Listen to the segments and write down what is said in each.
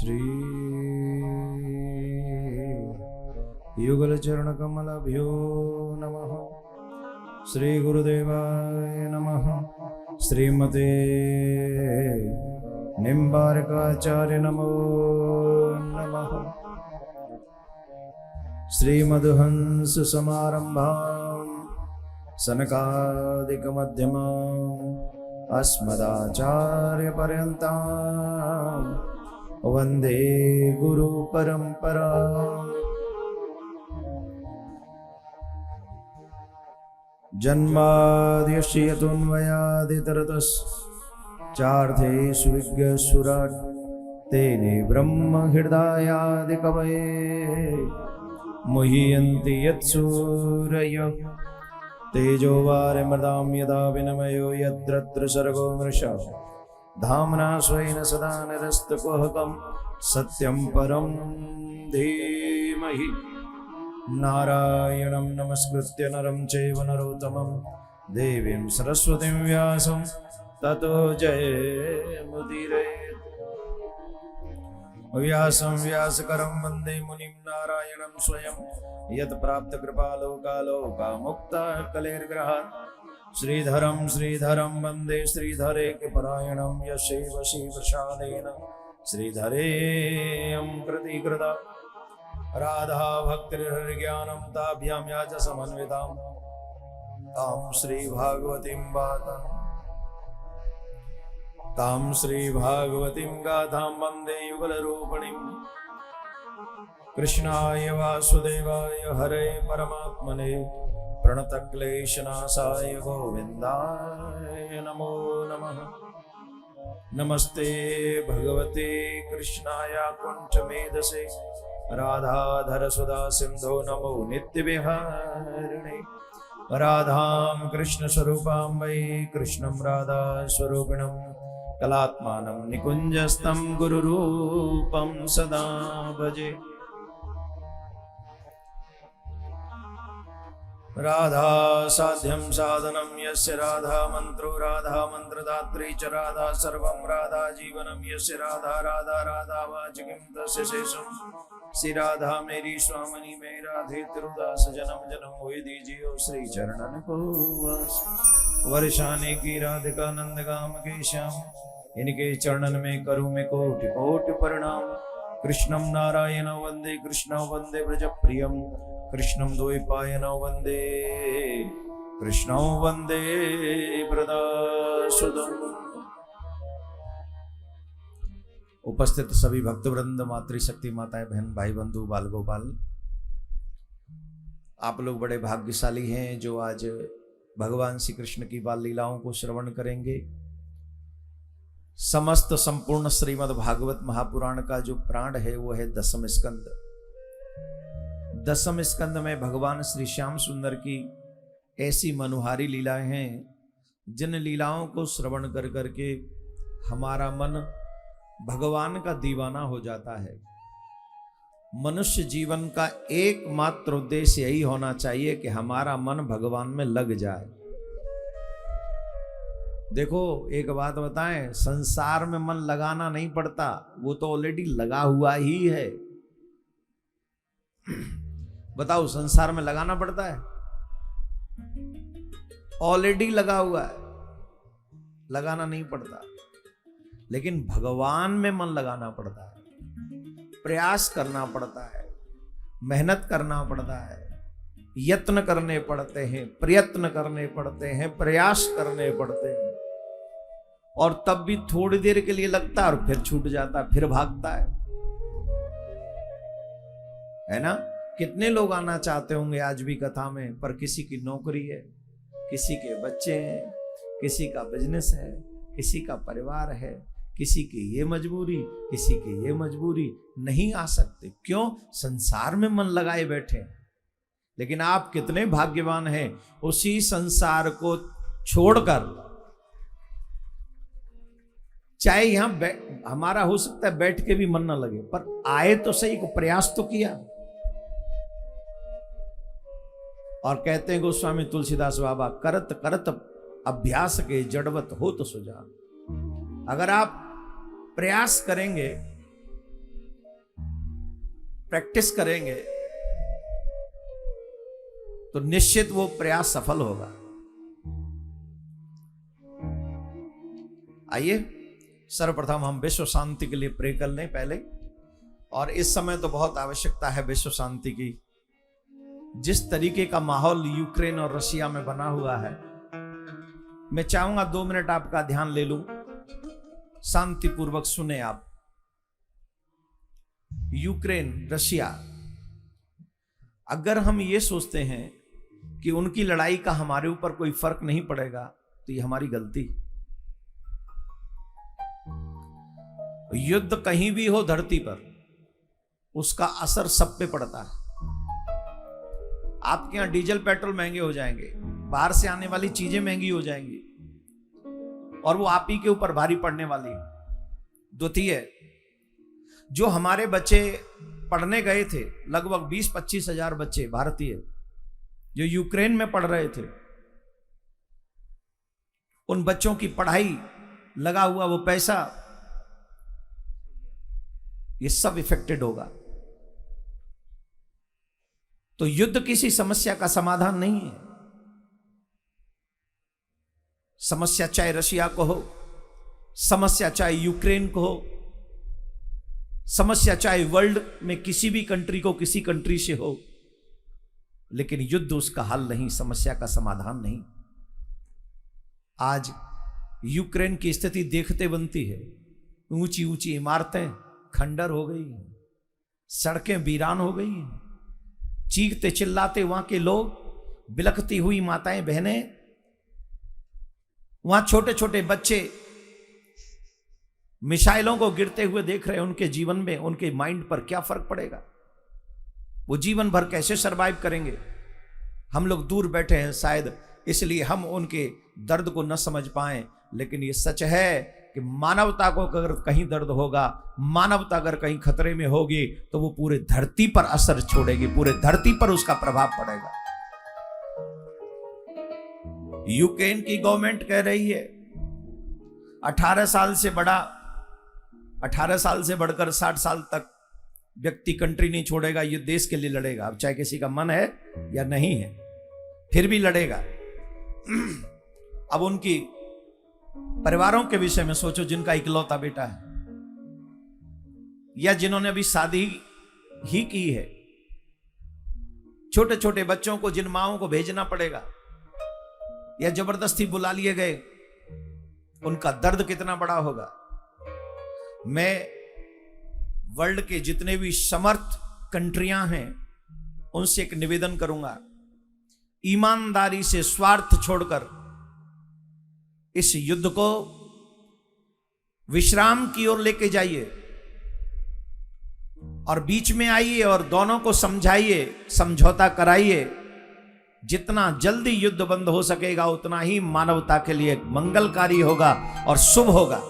श्री युगल चरण कमलभ्यो नमः। श्री गुरुदेवाय नमः। श्रीमते निम्बारकाचार्य नमो नमः। श्रीमद्हंस समारंभां सनकादिक मध्यमां अस्मदाचार्य पर्यन्तां वन्दे गुरु परंपरा। जन्माद्यस्य यतोऽन्वयादितरतश्चार्थेषु विघ्नस्वराट् तेने ब्रह्म हृदयादि कवये मुह्यन्ति यत्सूरयः तेजो वारिमृदां यदा विनिमयो यत्र सर्गो मृषा धाम्ना स्वेन सदा निरस्तकुहकं सत्यं परं धीमहि। नारायणं नमस्कृत्य नरं चैव नरोत्तमं देवीं सरस्वतीं व्यासं ततो जयमुदीरयेत्। व्यासं व्यासकरं वन्दे मुनिं नारायणं स्वयं यत्प्राप्तकृपालोकालोकामुक्तः कलेर्ग्रहात्। श्रीधरं वन्दे श्रीधरेकपरायणं यशैव श्रीप्रसादेन श्रीधरेयं कृतिकृता। राधा भक्तिर्हृज्ञानं ताभ्यां या च समन्वितां तां श्रीभागवतीं गाथां वन्दे युगलरूपिणीं। कृष्णाय वासुदेवाय हरे परमात्मने प्रणतक्लेशनाशाय गोविन्दाय नमो नमः। नमस्ते भगवते कृष्णाय कुण्ठमेधसे राधाधर सुधा सिंधो नमो नित्यविहारिणे। राधां कृष्ण स्वरूपां वै कृष्णं राधा स्वरूपिणं कलात्मानं निकुञ्जस्तं गुरुरूपं सदा भजे। राधा साध्यं साधनं यस्य राधा मंत्रो राधा मंत्रदात्री च राधा सर्वं राधा जीवनं यस्य राधा राधा राधा वाचिकीं तस्य शेषं। श्री राधा मेरी स्वामिनी में राधे तिरुदास जन्म जन्म हुए दीजियो श्री चरणन को वास। वर्षाने की राधिका नंद गाम के श्याम इनके चरणन में करूँ मैं कोटि कोटि प्रणाम। कृष्णं नारायण वंदे कृष्ण वंदे ब्रज प्रियम कृष्णं द्वैपायनो वंदे कृष्णं वंदे ब्रदासुदम्। उपस्थित सभी भक्तवृंद, मातृशक्ति माताएं, बहन भाई बंधु, बाल गोपाल, आप लोग बड़े भाग्यशाली हैं जो आज भगवान श्री कृष्ण की बाल लीलाओं को श्रवण करेंगे। समस्त संपूर्ण श्रीमद् भागवत महापुराण का जो प्राण है वो है दसम स्कंद। दसम स्कंद में भगवान श्री श्याम सुंदर की ऐसी मनोहारी लीलाएं हैं जिन लीलाओं को श्रवण कर करके हमारा मन भगवान का दीवाना हो जाता है। मनुष्य जीवन का एकमात्र उद्देश्य यही होना चाहिए कि हमारा मन भगवान में लग जाए। देखो एक बात बताएं, संसार में मन लगाना नहीं पड़ता, वो तो ऑलरेडी लगा हुआ ही है। बताओ संसार में लगाना पड़ता है? ऑलरेडी लगा हुआ है, लगाना नहीं पड़ता। लेकिन भगवान में मन लगाना पड़ता है, प्रयास करना पड़ता है, मेहनत करना पड़ता है, यत्न करने पड़ते हैं, प्रयत्न करने पड़ते हैं, प्रयास करने पड़ते हैं। और तब भी थोड़ी देर के लिए लगता है और फिर छूट जाता है, फिर भागता है ना। कितने लोग आना चाहते होंगे आज भी कथा में, पर किसी की नौकरी है, किसी के बच्चे हैं, किसी का बिजनेस है, किसी का परिवार है, किसी की ये मजबूरी, किसी की ये मजबूरी, नहीं आ सकते। क्यों? संसार में मन लगाए बैठे। लेकिन आप कितने भाग्यवान हैं, उसी संसार को छोड़कर, चाहे यहां हमारा हो सकता है बैठ के भी मन न लगे, पर आए तो सही, को प्रयास तो किया। और कहते हैं गोस्वामी तुलसीदास बाबा, करत करत अभ्यास के जड़वत हो तो सुजान। अगर आप प्रयास करेंगे प्रैक्टिस करेंगे तो निश्चित वो प्रयास सफल होगा। आइए सर्वप्रथम हम विश्व शांति के लिए प्रे कर लें पहले। और इस समय तो बहुत आवश्यकता है विश्व शांति की। जिस तरीके का माहौल यूक्रेन और रशिया में बना हुआ है, मैं चाहूंगा 2 मिनट आपका ध्यान ले लूं, शांतिपूर्वक सुने आप। यूक्रेन रशिया, अगर हम ये सोचते हैं कि उनकी लड़ाई का हमारे ऊपर कोई फर्क नहीं पड़ेगा तो ये हमारी गलती। युद्ध कहीं भी हो धरती पर, उसका असर सब पे पड़ता है। आपके यहां डीजल पेट्रोल महंगे हो जाएंगे, बाहर से आने वाली चीजें महंगी हो जाएंगी और वो आप ही के ऊपर भारी पड़ने वाली है। द्वितीय, जो हमारे बच्चे पढ़ने गए थे, लगभग 20-25 हजार बच्चे भारतीय जो यूक्रेन में पढ़ रहे थे, उन बच्चों की पढ़ाई लगा हुआ वो पैसा, ये सब इफेक्टेड होगा। तो युद्ध किसी समस्या का समाधान नहीं है। समस्या चाहे रशिया को हो, समस्या चाहे यूक्रेन को हो, समस्या चाहे वर्ल्ड में किसी भी कंट्री को किसी कंट्री से हो, लेकिन युद्ध उसका हल नहीं, समस्या का समाधान नहीं। आज यूक्रेन की स्थिति देखते बनती है। ऊंची ऊंची इमारतें खंडर हो गई हैं, सड़कें वीरान हो गई हैं, चीखते चिल्लाते वहां के लोग, बिलखती हुई माताएं बहनें, वहां छोटे छोटे बच्चे मिसाइलों को गिरते हुए देख रहे हैं। उनके जीवन में, उनके माइंड पर क्या फर्क पड़ेगा? वो जीवन भर कैसे सरवाइव करेंगे? हम लोग दूर बैठे हैं शायद इसलिए हम उनके दर्द को न समझ पाए, लेकिन ये सच है कि मानवता को अगर कहीं दर्द होगा, मानवता अगर कहीं खतरे में होगी, तो वो पूरे धरती पर असर छोड़ेगी, पूरे धरती पर उसका प्रभाव पड़ेगा। यूक्रेन की गवर्नमेंट कह रही है 18 साल से बढ़कर 60 साल तक व्यक्ति कंट्री नहीं छोड़ेगा, ये देश के लिए लड़ेगा। अब चाहे किसी का मन है या नहीं है, फिर भी लड़ेगा। अब उनकी परिवारों के विषय में सोचो, जिनका इकलौता बेटा है या जिन्होंने अभी शादी ही की है, छोटे छोटे बच्चों को जिन माओं को भेजना पड़ेगा या जबरदस्ती बुला लिए गए, उनका दर्द कितना बड़ा होगा। मैं वर्ल्ड के जितने भी समर्थ कंट्रियां हैं उनसे एक निवेदन करूंगा, ईमानदारी से स्वार्थ छोड़कर इस युद्ध को विश्राम की ओर लेके जाइए और बीच में आइए और दोनों को समझाइए, समझौता कराइए। जितना जल्दी युद्ध बंद हो सकेगा उतना ही मानवता के लिए मंगलकारी होगा और शुभ होगा।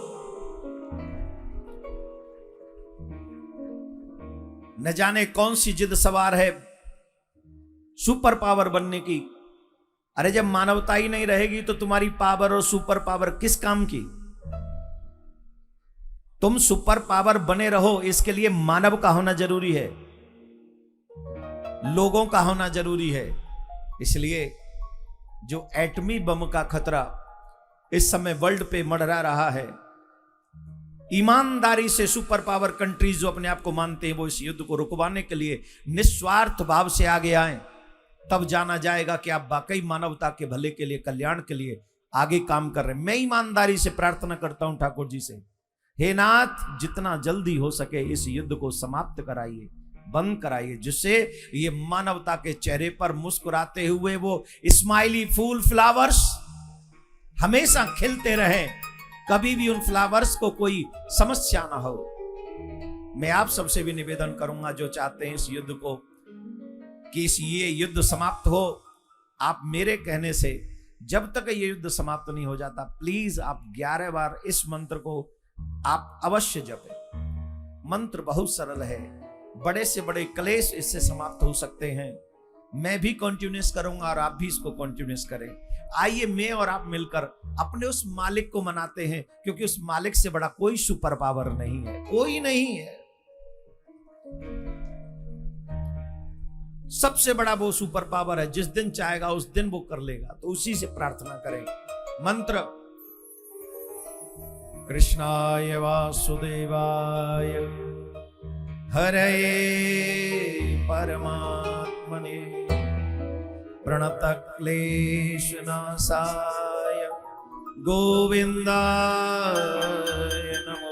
न जाने कौन सी जिद सवार है सुपर पावर बनने की। अरे जब मानवता ही नहीं रहेगी तो तुम्हारी पावर और सुपर पावर किस काम की? तुम सुपर पावर बने रहो, इसके लिए मानव का होना जरूरी है, लोगों का होना जरूरी है। इसलिए जो एटमी बम का खतरा इस समय वर्ल्ड पे मंडरा रहा है, ईमानदारी से सुपर पावर कंट्रीज जो अपने आप को मानते हैं, वो इस युद्ध को रुकवाने के लिए निस्वार्थ भाव से आगे आए, तब जाना जाएगा कि आप वाकई मानवता के भले के लिए, कल्याण के लिए आगे काम कर रहे हैं। मैं ईमानदारी से प्रार्थना करता हूं ठाकुर जी से, हे नाथ, जितना जल्दी हो सके इस युद्ध को समाप्त कराइए, बंद कराइए, जिससे ये मानवता के चेहरे पर मुस्कुराते हुए वो स्माइली फूल फ्लावर्स हमेशा खिलते रहें, कभी भी उन फ्लावर्स को कोई समस्या ना हो। मैं आप सबसे भी निवेदन करूंगा जो चाहते हैं इस युद्ध को, कि ये युद्ध समाप्त हो, आप मेरे कहने से जब तक ये युद्ध समाप्त नहीं हो जाता, प्लीज आप 11 बार इस मंत्र को आप अवश्य जपें। मंत्र बहुत सरल है, बड़े से बड़े क्लेश इससे समाप्त हो सकते हैं। मैं भी कंटिन्यूस करूंगा और आप भी इसको कंटिन्यूस करें। आइए मैं और आप मिलकर अपने उस मालिक को मनाते हैं, क्योंकि उस मालिक से बड़ा कोई सुपर पावर नहीं है, कोई नहीं है। सबसे बड़ा वो सुपर पावर है, जिस दिन चाहेगा उस दिन वो कर लेगा, तो उसी से प्रार्थना करें। मंत्र कृष्णाय वासुदेवाय हरये परमात्मने प्रणतक्लेशनाशाय गोविन्दाय नमो